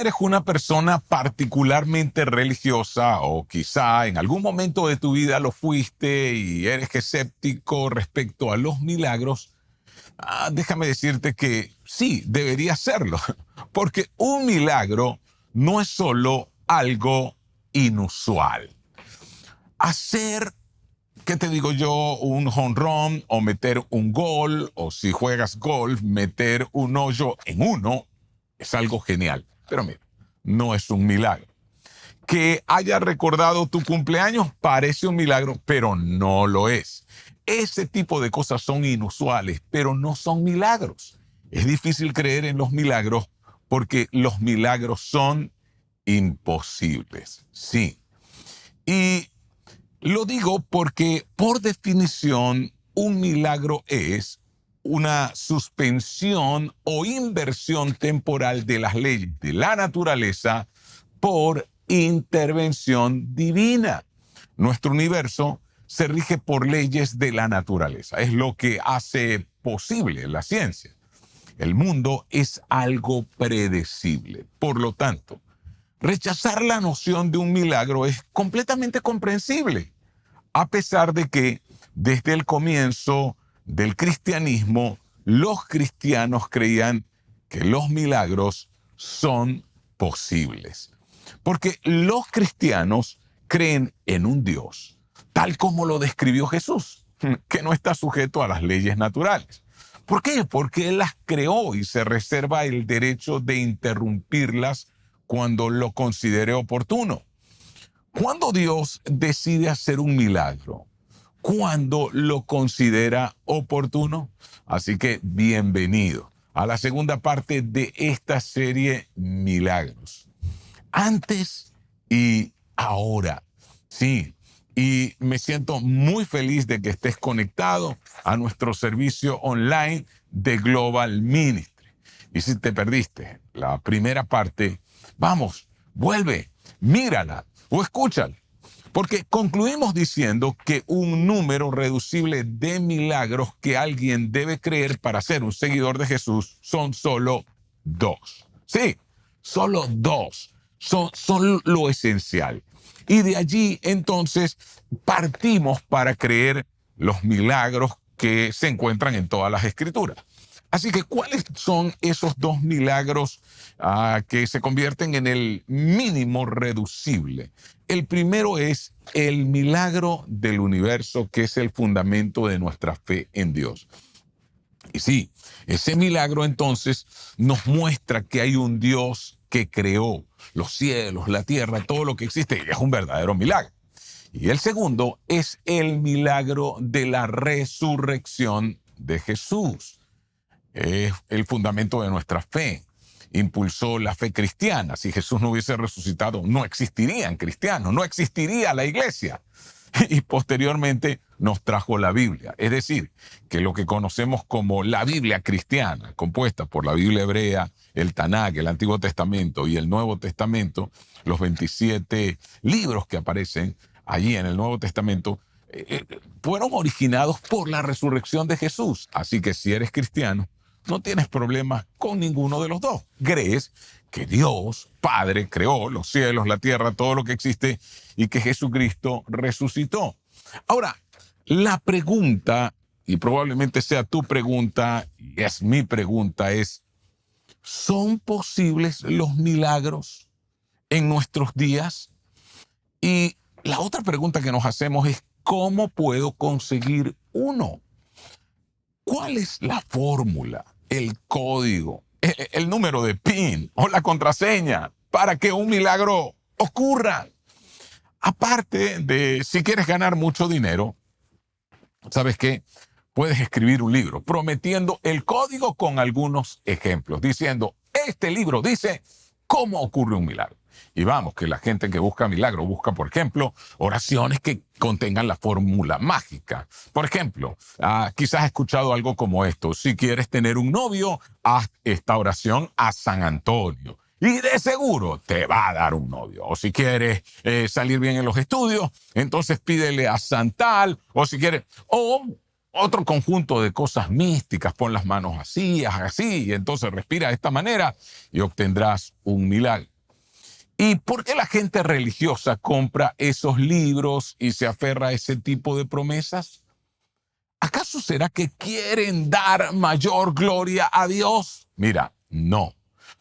eres una persona particularmente religiosa o quizá en algún momento de tu vida lo fuiste y eres escéptico respecto a los milagros, déjame decirte que sí, debería serlo, porque un milagro no es solo algo inusual. Hacer, ¿qué te digo yo? Un home run o meter un gol, o si juegas golf, meter un hoyo en uno, es algo genial. Pero mira, no es un milagro. Que haya recordado tu cumpleaños parece un milagro, pero no lo es. Ese tipo de cosas son inusuales, pero no son milagros. Es difícil creer en los milagros porque los milagros son imposibles. Sí. Y lo digo porque, por definición, un milagro es una suspensión o inversión temporal de las leyes de la naturaleza por intervención divina. Nuestro universo se rige por leyes de la naturaleza. Es lo que hace posible la ciencia. El mundo es algo predecible. Por lo tanto, rechazar la noción de un milagro es completamente comprensible, a pesar de que desde el comienzo del cristianismo, los cristianos creían que los milagros son posibles. Porque los cristianos creen en un Dios, tal como lo describió Jesús, que no está sujeto a las leyes naturales. ¿Por qué? Porque Él las creó y se reserva el derecho de interrumpirlas cuando lo considere oportuno. ¿Cuándo Dios decide hacer un milagro? Cuando lo considera oportuno. Así que bienvenido a la segunda parte de esta serie Milagros. Antes y ahora. Sí, y me siento muy feliz de que estés conectado a nuestro servicio online de Global Ministry. Y si te perdiste la primera parte, vamos, vuelve, mírala o escúchala. Porque concluimos diciendo que un número reducible de milagros que alguien debe creer para ser un seguidor de Jesús son solo 2. Sí, solo 2. Son lo esencial. Y de allí, entonces, partimos para creer los milagros que se encuentran en todas las Escrituras. Así que, ¿cuáles son esos 2 milagros que se convierten en el mínimo reducible? El primero es el milagro del universo, que es el fundamento de nuestra fe en Dios. Y sí, ese milagro entonces nos muestra que hay un Dios que creó los cielos, la tierra, todo lo que existe, y es un verdadero milagro. Y el segundo es el milagro de la resurrección de Jesús. Es el fundamento de nuestra fe. Impulsó la fe cristiana. Si Jesús no hubiese resucitado, no existirían cristianos, no existiría la iglesia. Y posteriormente nos trajo la Biblia. Es decir, que lo que conocemos como la Biblia cristiana, compuesta por la Biblia hebrea, el Tanaj, el Antiguo Testamento y el Nuevo Testamento, los 27 libros que aparecen allí en el Nuevo Testamento, fueron originados por la resurrección de Jesús. Así que si eres cristiano, no tienes problemas con ninguno de los dos. Crees que Dios, Padre, creó los cielos, la tierra, todo lo que existe y que Jesucristo resucitó. Ahora, la pregunta, y probablemente sea tu pregunta, y es mi pregunta, es, ¿son posibles los milagros en nuestros días? Y la otra pregunta que nos hacemos es, ¿cómo puedo conseguir uno? ¿Cuál es la fórmula, el código, el número de PIN o la contraseña para que un milagro ocurra? Aparte de, si quieres ganar mucho dinero, ¿sabes qué? Puedes escribir un libro prometiendo el código con algunos ejemplos, diciendo, este libro dice cómo ocurre un milagro. Y vamos, que la gente que busca milagro busca, por ejemplo, oraciones que contengan la fórmula mágica. Por ejemplo, quizás has escuchado algo como esto. Si quieres tener un novio, haz esta oración a San Antonio. Y de seguro te va a dar un novio. O si quieres salir bien en los estudios, entonces pídele a Santal. O si quieres... O otro conjunto de cosas místicas. Pon las manos así, haz así, y entonces respira de esta manera y obtendrás un milagro. ¿Y por qué la gente religiosa compra esos libros y se aferra a ese tipo de promesas? ¿Acaso será que quieren dar mayor gloria a Dios? Mira, no.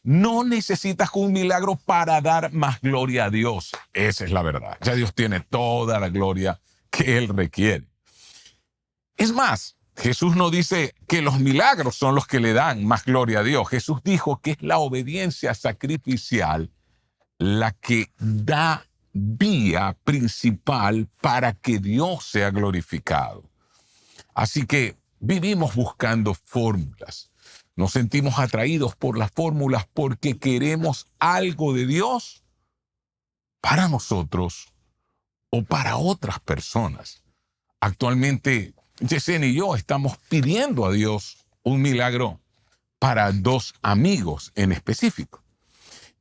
No necesitas un milagro para dar más gloria a Dios. Esa es la verdad. Ya Dios tiene toda la gloria que Él requiere. Es más, Jesús no dice que los milagros son los que le dan más gloria a Dios. Jesús dijo que es la obediencia sacrificial la que da vía principal para que Dios sea glorificado. Así que vivimos buscando fórmulas. Nos sentimos atraídos por las fórmulas porque queremos algo de Dios para nosotros o para otras personas. Actualmente, Yesenia y yo estamos pidiendo a Dios un milagro para dos amigos en específico.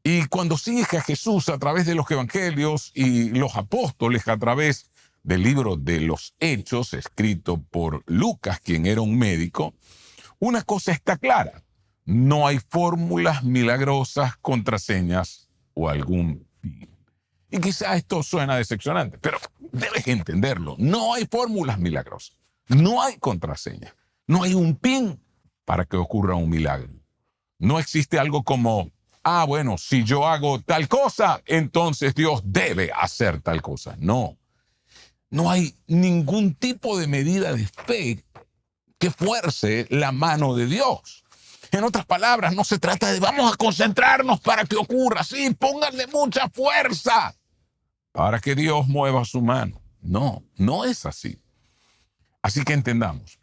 Y cuando sigues a Jesús a través de los evangelios y los apóstoles a través del libro de los Hechos, escrito por Lucas, quien era un médico, una cosa está clara: no hay fórmulas milagrosas, contraseñas o algún PIN. Y quizá esto suena decepcionante, pero debes entenderlo. No hay fórmulas milagrosas, no hay contraseñas, no hay un PIN para que ocurra un milagro. No existe algo como: bueno, si yo hago tal cosa, entonces Dios debe hacer tal cosa. No. No hay ningún tipo de medida de fe que fuerce la mano de Dios. En otras palabras, no se trata de vamos a concentrarnos para que ocurra. Sí, pónganle mucha fuerza para que Dios mueva su mano. No, no es así. Así que entendamos.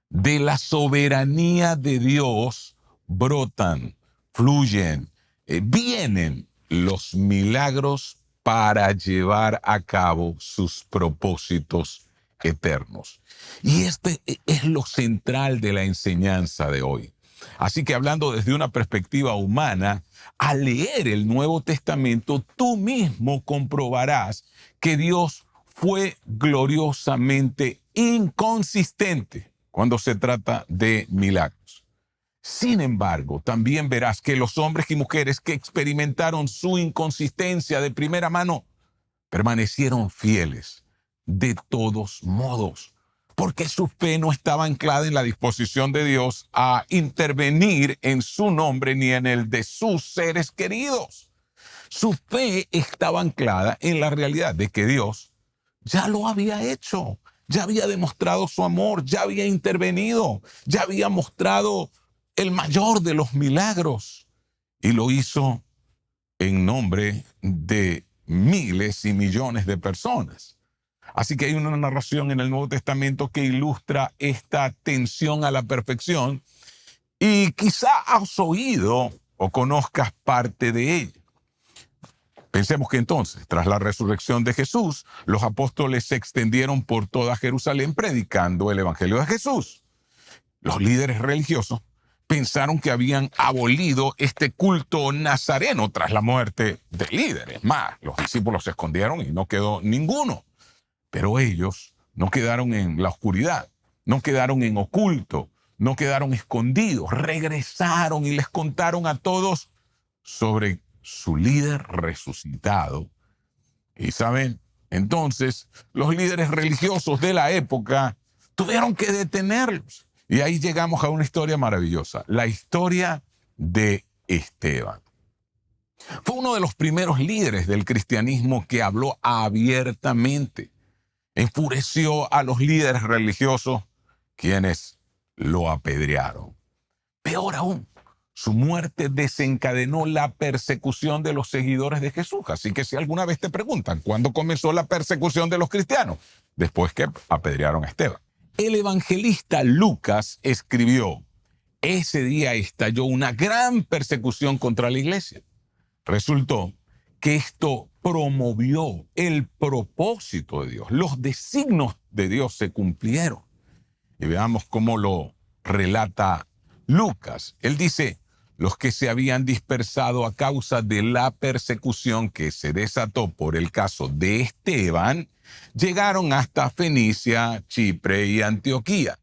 De la soberanía de Dios brotan, fluyen, vienen los milagros para llevar a cabo sus propósitos eternos. Y este es lo central de la enseñanza de hoy. Así que hablando desde una perspectiva humana, al leer el Nuevo Testamento, tú mismo comprobarás que Dios fue gloriosamente inconsistente cuando se trata de milagros. Sin embargo, también verás que los hombres y mujeres que experimentaron su inconsistencia de primera mano permanecieron fieles de todos modos, porque su fe no estaba anclada en la disposición de Dios a intervenir en su nombre ni en el de sus seres queridos. Su fe estaba anclada en la realidad de que Dios ya lo había hecho, ya había demostrado su amor, ya había intervenido, ya había mostrado el mayor de los milagros, y lo hizo en nombre de miles y millones de personas. Así que hay una narración en el Nuevo Testamento que ilustra esta tensión a la perfección, y quizá has oído o conozcas parte de ella. Pensemos que entonces, tras la resurrección de Jesús, los apóstoles se extendieron por toda Jerusalén predicando el evangelio de Jesús. Los líderes religiosos pensaron que habían abolido este culto nazareno tras la muerte de líderes. Más, los discípulos se escondieron y no quedó ninguno. Pero ellos no quedaron en la oscuridad, no quedaron en oculto, no quedaron escondidos. Regresaron y les contaron a todos sobre su líder resucitado. Y saben, entonces los líderes religiosos de la época tuvieron que detenerlos. Y ahí llegamos a una historia maravillosa, la historia de Esteban. Fue uno de los primeros líderes del cristianismo que habló abiertamente. Enfureció a los líderes religiosos, quienes lo apedrearon. Peor aún, su muerte desencadenó la persecución de los seguidores de Jesús. Así que si alguna vez te preguntan, ¿cuándo comenzó la persecución de los cristianos? Después que apedrearon a Esteban. El evangelista Lucas escribió: ese día estalló una gran persecución contra la iglesia. Resultó que esto promovió el propósito de Dios. Los designios de Dios se cumplieron. Y veamos cómo lo relata Lucas. Él dice: los que se habían dispersado a causa de la persecución que se desató por el caso de Esteban, llegaron hasta Fenicia, Chipre y Antioquía,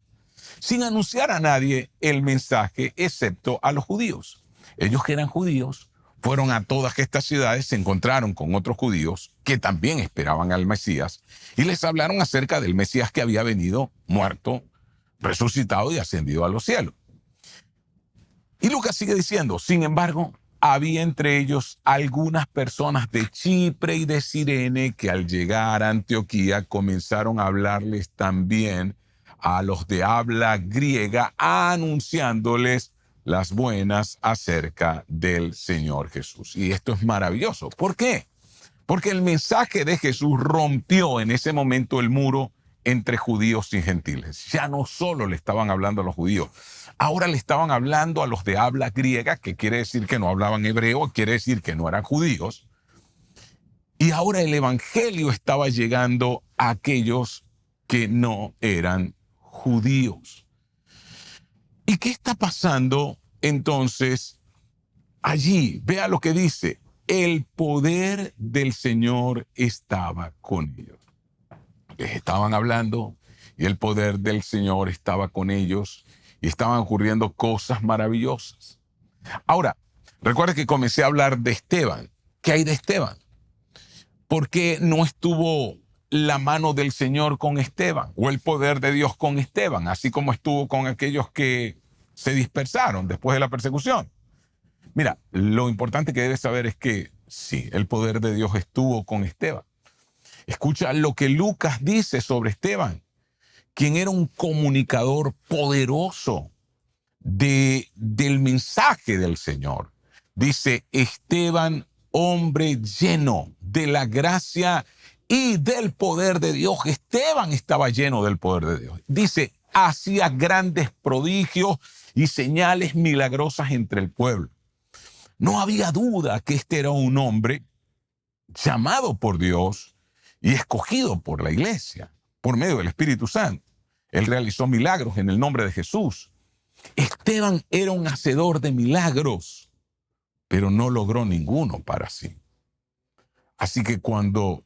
sin anunciar a nadie el mensaje excepto a los judíos. Ellos que eran judíos fueron a todas estas ciudades, se encontraron con otros judíos que también esperaban al Mesías y les hablaron acerca del Mesías que había venido, muerto, resucitado y ascendido a los cielos. Y Lucas sigue diciendo, sin embargo, había entre ellos algunas personas de Chipre y de Cirene que al llegar a Antioquía comenzaron a hablarles también a los de habla griega, anunciándoles las buenas acerca del Señor Jesús. Y esto es maravilloso. ¿Por qué? Porque el mensaje de Jesús rompió en ese momento el muro entre judíos y gentiles. Ya no solo le estaban hablando a los judíos, ahora le estaban hablando a los de habla griega, que quiere decir que no hablaban hebreo, quiere decir que no eran judíos. Y ahora el evangelio estaba llegando a aquellos que no eran judíos. ¿Y qué está pasando entonces allí? Vea lo que dice. El poder del Señor estaba con ellos. Les estaban hablando y el poder del Señor estaba con ellos y estaban ocurriendo cosas maravillosas. Ahora, recuerda que comencé a hablar de Esteban. ¿Qué hay de Esteban? ¿Por qué no estuvo la mano del Señor con Esteban o el poder de Dios con Esteban, así como estuvo con aquellos que se dispersaron después de la persecución? Mira, lo importante que debes saber es que sí, el poder de Dios estuvo con Esteban. Escucha lo que Lucas dice sobre Esteban, quien era un comunicador poderoso del mensaje del Señor. Dice, Esteban, hombre lleno de la gracia y del poder de Dios. Esteban estaba lleno del poder de Dios. Dice, hacía grandes prodigios y señales milagrosas entre el pueblo. No había duda que este era un hombre llamado por Dios y escogido por la iglesia, por medio del Espíritu Santo. Él realizó milagros en el nombre de Jesús. Esteban era un hacedor de milagros, pero no logró ninguno para sí. Así que cuando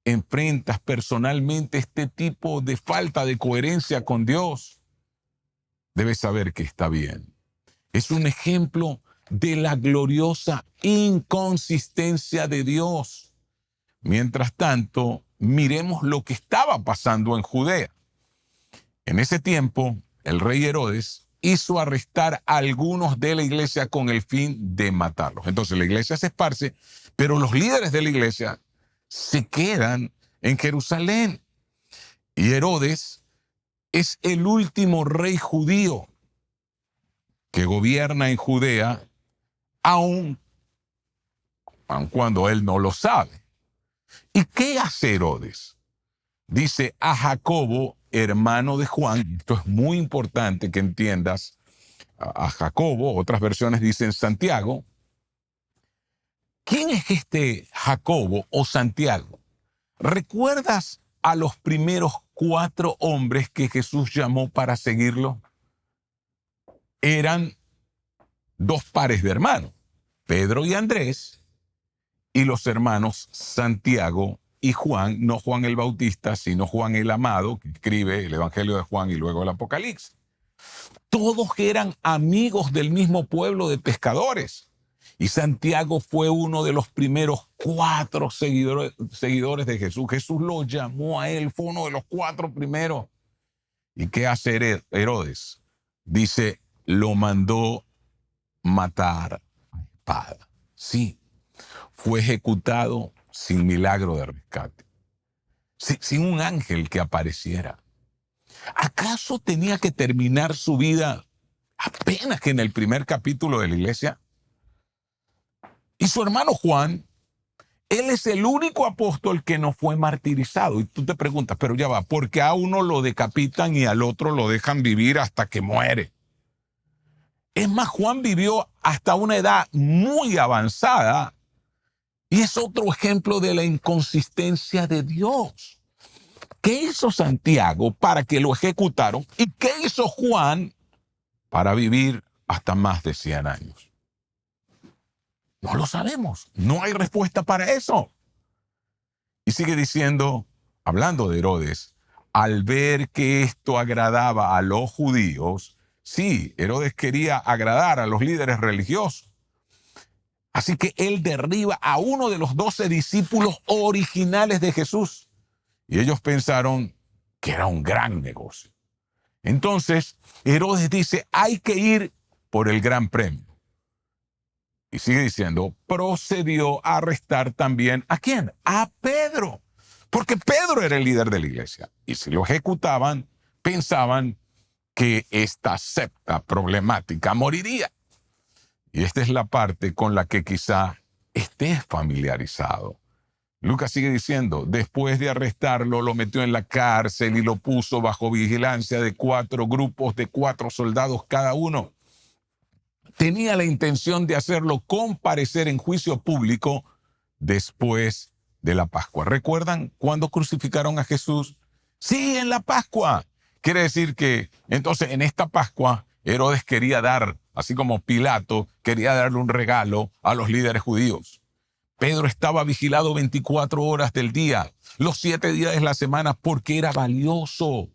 enfrentas personalmente este tipo de falta de coherencia con Dios, debes saber que está bien. Es un ejemplo de la gloriosa inconsistencia de Dios. Mientras tanto, miremos lo que estaba pasando en Judea. En ese tiempo, el rey Herodes hizo arrestar a algunos de la iglesia con el fin de matarlos. Entonces la iglesia se esparce, pero los líderes de la iglesia se quedan en Jerusalén. Y Herodes es el último rey judío que gobierna en Judea, aun cuando él no lo sabe. ¿Y qué hace Herodes? Dice a Jacobo, hermano de Juan, esto es muy importante que entiendas, a Jacobo, otras versiones dicen Santiago. ¿Quién es este Jacobo o Santiago? ¿Recuerdas a los primeros 4 hombres que Jesús llamó para seguirlo? Eran 2 pares de hermanos, Pedro y Andrés, y los hermanos Santiago y Juan, no Juan el Bautista, sino Juan el Amado, que escribe el Evangelio de Juan y luego el Apocalipsis. Todos eran amigos del mismo pueblo de pescadores. Y Santiago fue uno de los primeros 4 seguidores de Jesús. Jesús lo llamó a él, fue uno de los 4 primeros. ¿Y qué hace Herodes? Dice, lo mandó matar a espada. Sí, fue ejecutado sin milagro de rescate, sin un ángel que apareciera. ¿Acaso tenía que terminar su vida apenas que en el primer capítulo de la iglesia? Y su hermano Juan, él es el único apóstol que no fue martirizado. Y tú te preguntas, pero ya va, ¿por qué a uno lo decapitan y al otro lo dejan vivir hasta que muere? Es más, Juan vivió hasta una edad muy avanzada y es otro ejemplo de la inconsistencia de Dios. ¿Qué hizo Santiago para que lo ejecutaron? ¿Y qué hizo Juan para vivir hasta más de 100 años? No lo sabemos. No hay respuesta para eso. Y sigue diciendo, hablando de Herodes, al ver que esto agradaba a los judíos, sí, Herodes quería agradar a los líderes religiosos. Así que él derriba a uno de los 12 discípulos originales de Jesús. Y ellos pensaron que era un gran negocio. Entonces, Herodes dice, hay que ir por el gran premio. Y sigue diciendo, procedió a arrestar también, ¿a quién? A Pedro. Porque Pedro era el líder de la iglesia. Y si lo ejecutaban, pensaban que esta secta problemática moriría. Y esta es la parte con la que quizá estés familiarizado. Lucas sigue diciendo, después de arrestarlo, lo metió en la cárcel y lo puso bajo vigilancia de 4 grupos de 4 soldados cada uno. Tenía la intención de hacerlo comparecer en juicio público después de la Pascua. ¿Recuerdan cuando crucificaron a Jesús? Sí, en la Pascua. Quiere decir que entonces en esta Pascua Herodes quería dar, así como Pilato, quería darle un regalo a los líderes judíos. Pedro estaba vigilado 24 horas del día, los 7 días de la semana, porque era valioso.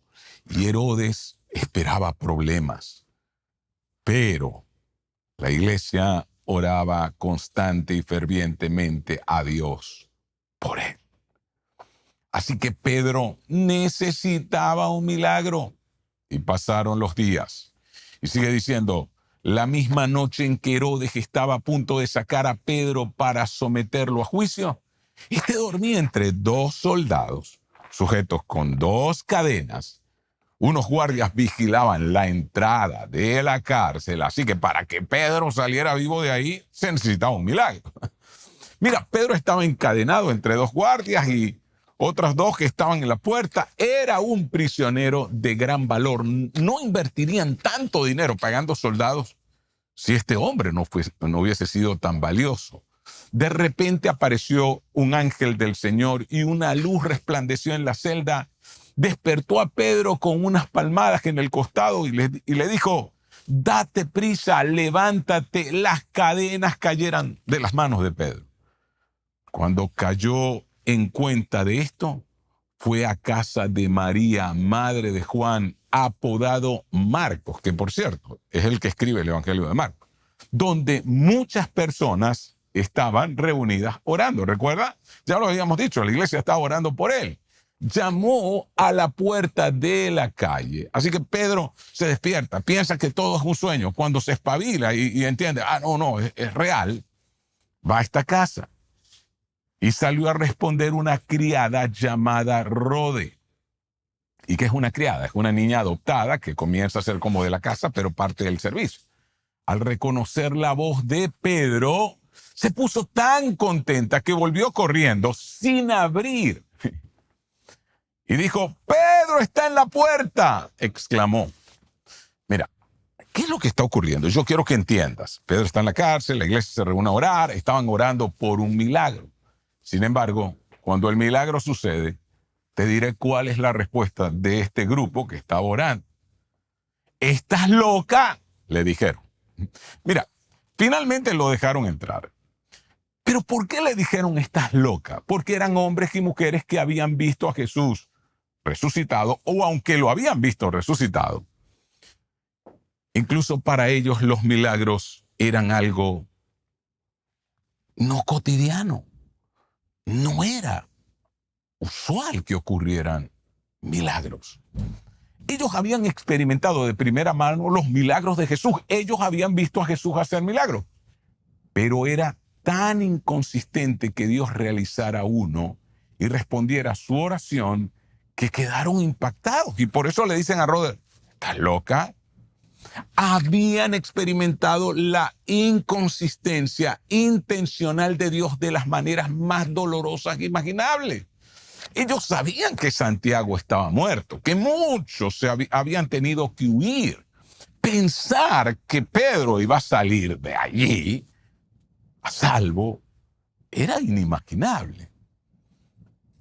Y Herodes esperaba problemas. Pero la iglesia oraba constante y fervientemente a Dios por él. Así que Pedro necesitaba un milagro. Y pasaron los días. Y sigue diciendo, la misma noche en que Herodes estaba a punto de sacar a Pedro para someterlo a juicio, este dormía entre 2 soldados, sujetos con 2 cadenas. Unos guardias vigilaban la entrada de la cárcel, así que para que Pedro saliera vivo de ahí, se necesitaba un milagro. Mira, Pedro estaba encadenado entre 2 guardias y otras 2 que estaban en la puerta. Era un prisionero de gran valor. No invertirían tanto dinero pagando soldados si este hombre no hubiese sido tan valioso. De repente apareció un ángel del Señor y una luz resplandeció en la celda. Despertó a Pedro con unas palmadas en el costado y le dijo, date prisa, levántate. Las cadenas cayeran de las manos de Pedro. Cuando cayó en cuenta de esto, fue a casa de María, madre de Juan, apodado Marcos, que por cierto es el que escribe el Evangelio de Marcos, donde muchas personas estaban reunidas orando. ¿Recuerda? Ya lo habíamos dicho, la iglesia estaba orando por él. Llamó a la puerta de la calle. Así que Pedro se despierta, piensa que todo es un sueño. Cuando se espabila y entiende, no, es real, va a esta casa. Y salió a responder una criada llamada Rode. ¿Y qué es una criada? Es una niña adoptada que comienza a ser como de la casa, pero parte del servicio. Al reconocer la voz de Pedro, se puso tan contenta que volvió corriendo sin abrir. Y dijo, ¡Pedro está en la puerta!, exclamó. Mira, ¿qué es lo que está ocurriendo? Yo quiero que entiendas. Pedro está en la cárcel, la iglesia se reúne a orar, estaban orando por un milagro. Sin embargo, cuando el milagro sucede, te diré cuál es la respuesta de este grupo que estaba orando. ¿Estás loca?, le dijeron. Mira, finalmente lo dejaron entrar. ¿Pero por qué le dijeron estás loca? Porque eran hombres y mujeres que habían visto a Jesús resucitado, o aunque lo habían visto resucitado. Incluso para ellos los milagros eran algo no cotidiano. No era usual que ocurrieran milagros. Ellos habían experimentado de primera mano los milagros de Jesús. Ellos habían visto a Jesús hacer milagros. Pero era tan inconsistente que Dios realizara uno y respondiera a su oración que quedaron impactados. Y por eso le dicen a Rode, ¿estás loca? Habían experimentado la inconsistencia intencional de Dios de las maneras más dolorosas imaginables. Ellos sabían que Santiago estaba muerto, que muchos habían tenido que huir. Pensar que Pedro iba a salir de allí a salvo era inimaginable.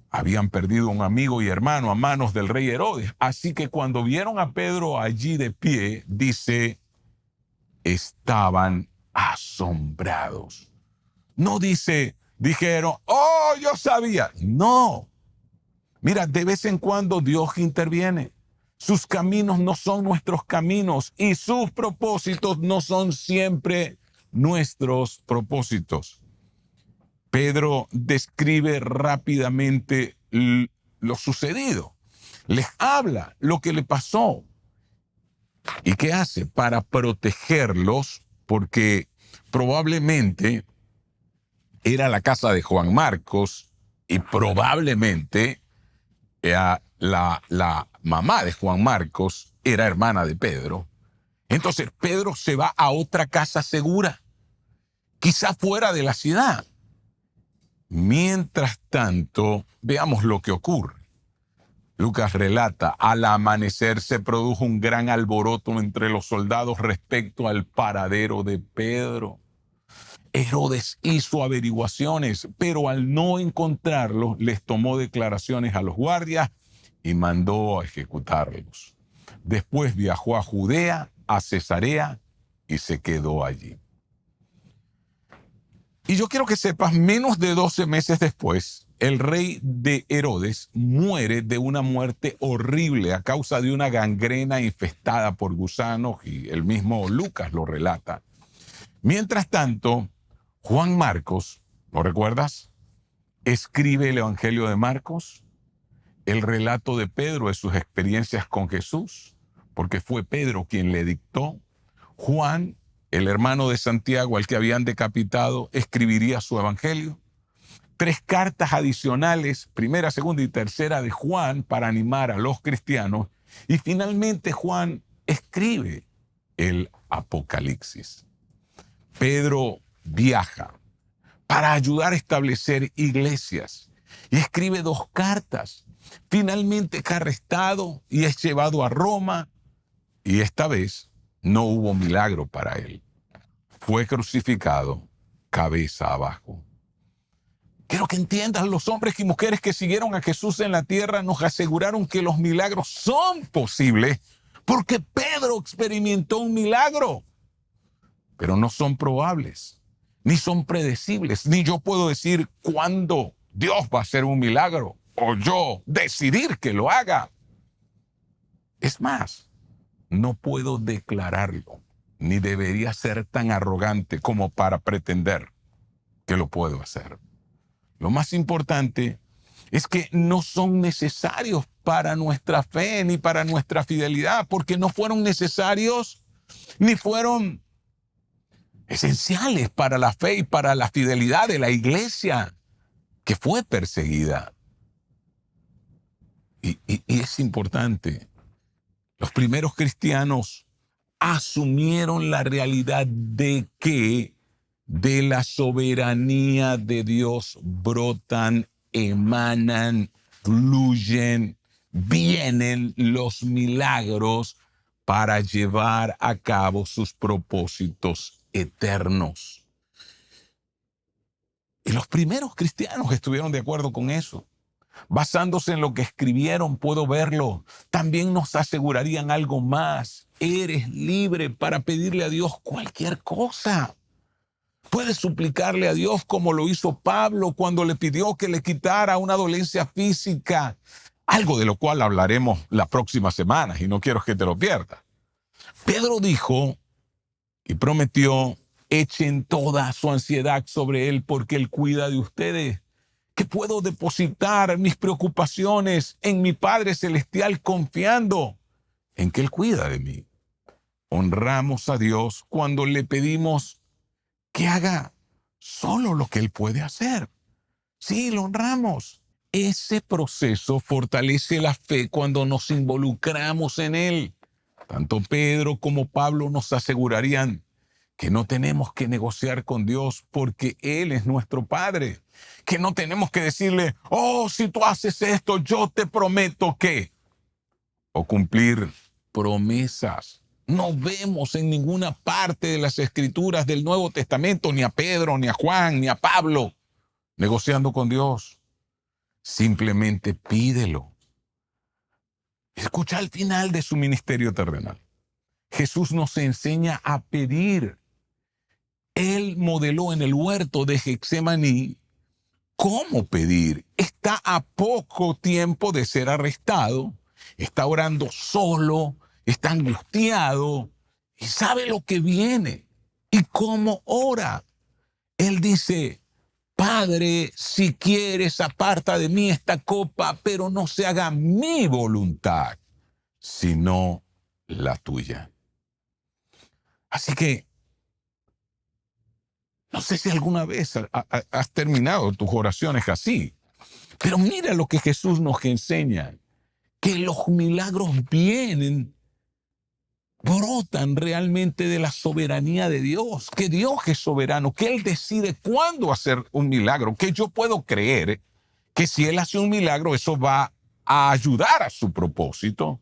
Habían perdido un amigo y hermano a manos del rey Herodes. Así que cuando vieron a Pedro allí de pie, dice, estaban asombrados. No dijeron, oh, yo sabía. No. Mira, de vez en cuando Dios interviene. Sus caminos no son nuestros caminos y sus propósitos no son siempre nuestros propósitos. Pedro describe rápidamente lo sucedido. Les habla lo que le pasó. ¿Y qué hace? Para protegerlos, porque probablemente era la casa de Juan Marcos y probablemente la mamá de Juan Marcos era hermana de Pedro. Entonces Pedro se va a otra casa segura, quizá fuera de la ciudad. Mientras tanto, veamos lo que ocurre. Lucas relata, al amanecer se produjo un gran alboroto entre los soldados respecto al paradero de Pedro. Herodes hizo averiguaciones, pero al no encontrarlos, les tomó declaraciones a los guardias y mandó a ejecutarlos. Después viajó a Judea, a Cesarea, y se quedó allí. Y yo quiero que sepas, menos de 12 meses después, el rey de Herodes muere de una muerte horrible a causa de una gangrena infestada por gusanos, y el mismo Lucas lo relata. Mientras tanto, Juan Marcos, ¿lo recuerdas? Escribe el Evangelio de Marcos, el relato de Pedro de sus experiencias con Jesús, porque fue Pedro quien le dictó. Juan, el hermano de Santiago al que habían decapitado, escribiría su Evangelio. 3 cartas adicionales, primera, segunda y tercera de Juan, para animar a los cristianos. Y finalmente Juan escribe el Apocalipsis. Pedro viaja para ayudar a establecer iglesias y escribe 2 cartas. Finalmente es arrestado y es llevado a Roma, y esta vez no hubo milagro para él. Fue crucificado cabeza abajo. Quiero que entiendas, los hombres y mujeres que siguieron a Jesús en la tierra nos aseguraron que los milagros son posibles porque Pedro experimentó un milagro. Pero no son probables, ni son predecibles, ni yo puedo decir cuándo Dios va a hacer un milagro o yo decidir que lo haga. Es más, no puedo declararlo, ni debería ser tan arrogante como para pretender que lo puedo hacer. Lo más importante es que no son necesarios para nuestra fe ni para nuestra fidelidad, porque no fueron necesarios ni fueron esenciales para la fe y para la fidelidad de la iglesia que fue perseguida. Y es importante. Los primeros cristianos asumieron la realidad de que de la soberanía de Dios brotan, emanan, fluyen, vienen los milagros para llevar a cabo sus propósitos eternos. Y los primeros cristianos estuvieron de acuerdo con eso. Basándose en lo que escribieron, puedo verlo. También nos asegurarían algo más. Eres libre para pedirle a Dios cualquier cosa. Puedes suplicarle a Dios como lo hizo Pablo cuando le pidió que le quitara una dolencia física, algo de lo cual hablaremos la próxima semana y no quiero que te lo pierdas. Pedro dijo y prometió, echen toda su ansiedad sobre él porque él cuida de ustedes. Que puedo depositar mis preocupaciones en mi Padre Celestial confiando en que Él cuida de mí. Honramos a Dios cuando le pedimos que haga solo lo que Él puede hacer. Sí, lo honramos. Ese proceso fortalece la fe cuando nos involucramos en Él. Tanto Pedro como Pablo nos asegurarían que no tenemos que negociar con Dios porque Él es nuestro Padre. Que no tenemos que decirle, oh, si tú haces esto, yo te prometo que. O cumplir promesas. No vemos en ninguna parte de las Escrituras del Nuevo Testamento ni a Pedro, ni a Juan, ni a Pablo negociando con Dios. Simplemente pídelo. Escucha al final de su ministerio terrenal. Jesús nos enseña a pedir. Él modeló en el huerto de Getsemaní cómo pedir. Está a poco tiempo de ser arrestado, está orando solo, está angustiado y sabe lo que viene y cómo ora. Él dice: Padre, si quieres, aparta de mí esta copa, pero no se haga mi voluntad, sino la tuya. Así que no sé si alguna vez has terminado tus oraciones así, pero mira lo que Jesús nos enseña, que los milagros vienen, brotan realmente de la soberanía de Dios, que Dios es soberano, que Él decide cuándo hacer un milagro, que yo puedo creer que si Él hace un milagro, eso va a ayudar a su propósito.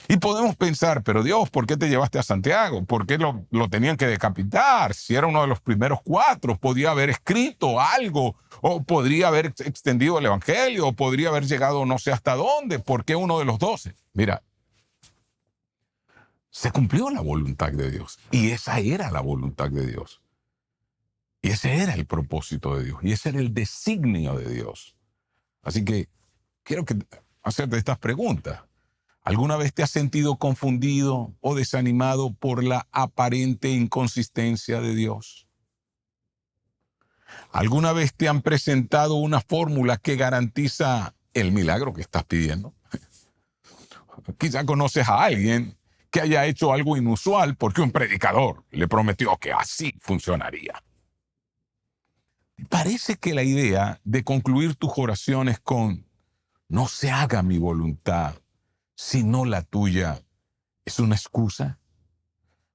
Y podemos pensar: pero Dios, ¿por qué te llevaste a Santiago? ¿Por qué lo tenían que decapitar? Si era uno de los primeros 4, podía haber escrito algo, o podría haber extendido el evangelio, o podría haber llegado no sé hasta dónde. ¿Por qué uno de los 12? Mira, se cumplió la voluntad de Dios, y esa era la voluntad de Dios. Y ese era el propósito de Dios, y ese era el designio de Dios. Así que quiero hacerte estas preguntas. ¿Alguna vez te has sentido confundido o desanimado por la aparente inconsistencia de Dios? ¿Alguna vez te han presentado una fórmula que garantiza el milagro que estás pidiendo? Quizá conoces a alguien que haya hecho algo inusual porque un predicador le prometió que así funcionaría. Parece que la idea de concluir tus oraciones con "no se haga mi voluntad, sino la tuya", ¿es una excusa?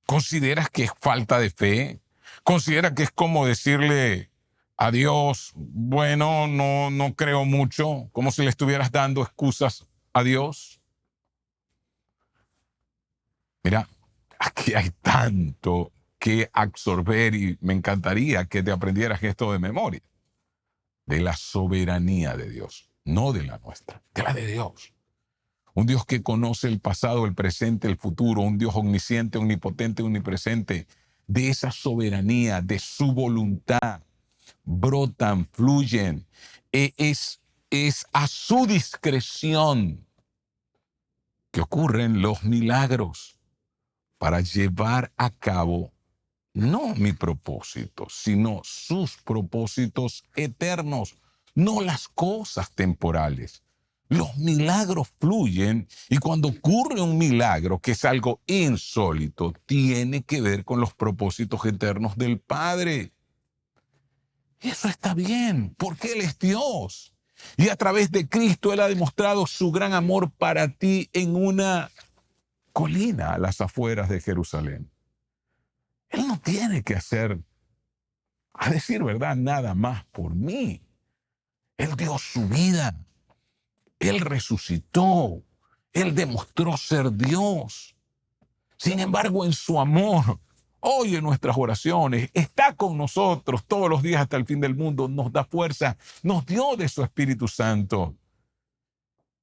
¿Consideras que es falta de fe? ¿Consideras que es como decirle a Dios: bueno, no creo mucho, como si le estuvieras dando excusas a Dios? Mira, aquí hay tanto que absorber y me encantaría que te aprendieras esto de memoria. De la soberanía de Dios, no de la nuestra, de la de Dios. Un Dios que conoce el pasado, el presente, el futuro, un Dios omnisciente, omnipotente, omnipresente. De esa soberanía, de su voluntad, brotan, fluyen. Es a su discreción que ocurren los milagros para llevar a cabo no mi propósito, sino sus propósitos eternos, no las cosas temporales. Los milagros fluyen, y cuando ocurre un milagro, que es algo insólito, tiene que ver con los propósitos eternos del Padre. Y eso está bien, porque Él es Dios. Y a través de Cristo Él ha demostrado su gran amor para ti en una colina a las afueras de Jerusalén. Él no tiene que hacer, a decir verdad, nada más por mí. Él dio su vida. Él resucitó. Él demostró ser Dios. Sin embargo, en su amor, oye nuestras oraciones, está con nosotros todos los días hasta el fin del mundo, nos da fuerza, nos dio de su Espíritu Santo.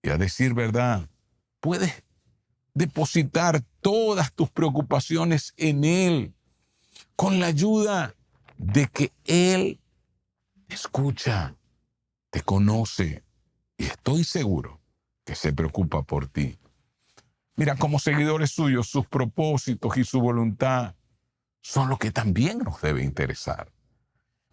Y a decir verdad, puedes depositar todas tus preocupaciones en Él, con la ayuda de que Él te escucha, te conoce, y estoy seguro que se preocupa por ti. Mira, como seguidores suyos, sus propósitos y su voluntad son lo que también nos debe interesar.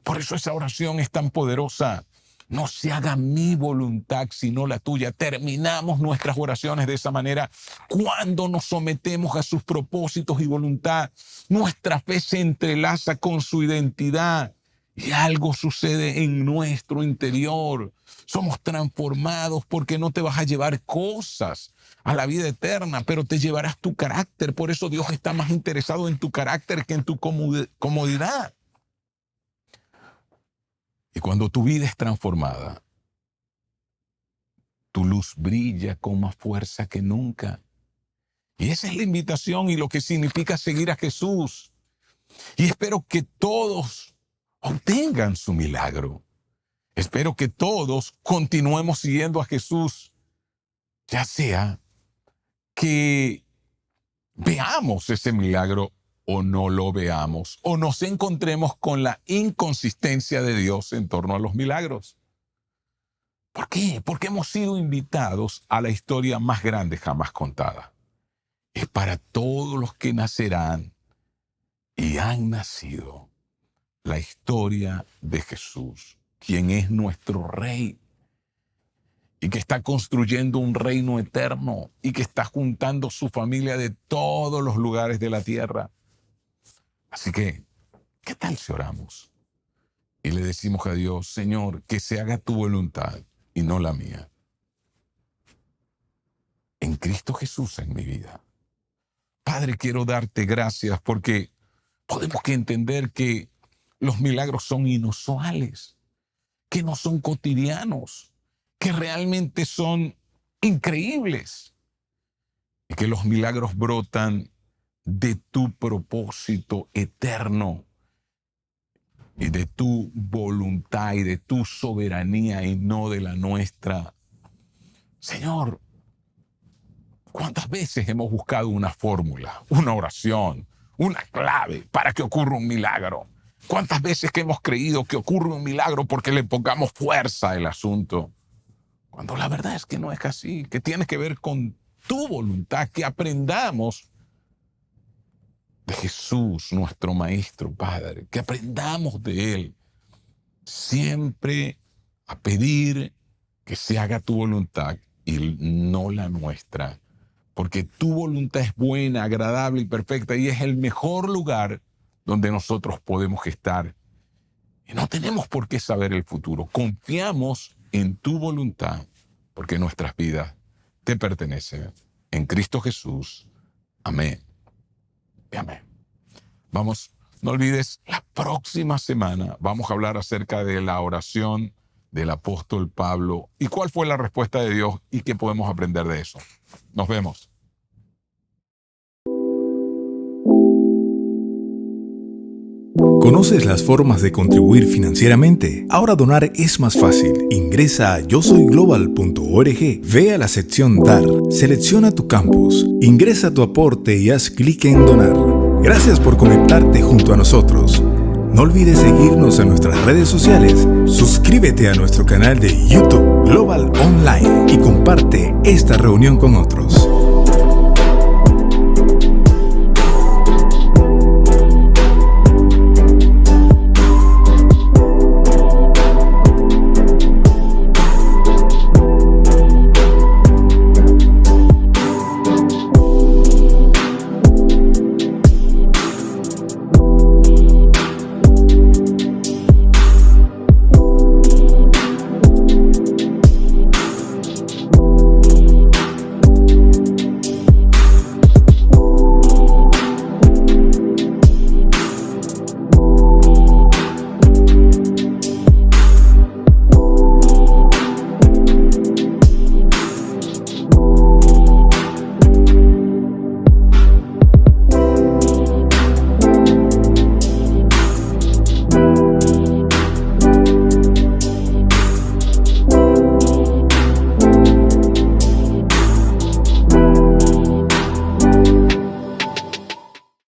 Por eso esa oración es tan poderosa. No se haga mi voluntad, sino la tuya. Terminamos nuestras oraciones de esa manera. Cuando nos sometemos a sus propósitos y voluntad, nuestra fe se entrelaza con su identidad y algo sucede en nuestro interior. Somos transformados, porque no te vas a llevar cosas a la vida eterna, pero te llevarás tu carácter. Por eso Dios está más interesado en tu carácter que en tu comodidad. Y cuando tu vida es transformada, tu luz brilla con más fuerza que nunca. Y esa es la invitación y lo que significa seguir a Jesús. Y espero que todos obtengan su milagro. Espero que todos continuemos siguiendo a Jesús, ya sea que veamos ese milagro o no lo veamos o nos encontremos con la inconsistencia de Dios en torno a los milagros. ¿Por qué? Porque hemos sido invitados a la historia más grande jamás contada. Es para todos los que nacerán y han nacido. La historia de Jesús, quien es nuestro Rey y que está construyendo un reino eterno y que está juntando su familia de todos los lugares de la tierra. Así que, ¿qué tal si oramos? Y le decimos a Dios, Señor, que se haga tu voluntad y no la mía. En Cristo Jesús en mi vida. Padre, quiero darte gracias porque podemos que entender que los milagros son inusuales, que no son cotidianos, que realmente son increíbles y que los milagros brotan de tu propósito eterno y de tu voluntad y de tu soberanía y no de la nuestra. Señor, ¿cuántas veces hemos buscado una fórmula, una oración, una clave para que ocurra un milagro? ¿Cuántas veces que hemos creído que ocurre un milagro porque le pongamos fuerza al asunto? Cuando la verdad es que no es así, que tiene que ver con tu voluntad, que aprendamos de Jesús, nuestro Maestro, Padre, que aprendamos de Él siempre a pedir que se haga tu voluntad y no la nuestra, porque tu voluntad es buena, agradable y perfecta y es el mejor lugar donde nosotros podemos estar. Y no tenemos por qué saber el futuro. Confiamos en tu voluntad, porque nuestras vidas te pertenecen. En Cristo Jesús. Amén. Y amén. Vamos, no olvides, la próxima semana vamos a hablar acerca de la oración del apóstol Pablo y cuál fue la respuesta de Dios y qué podemos aprender de eso. Nos vemos. ¿Conoces las formas de contribuir financieramente? Ahora donar es más fácil. Ingresa a yosoyglobal.org, ve a la sección Dar, selecciona tu campus, ingresa tu aporte y haz clic en Donar. Gracias por conectarte junto a nosotros. No olvides seguirnos en nuestras redes sociales, suscríbete a nuestro canal de YouTube Global Online y comparte esta reunión con otros.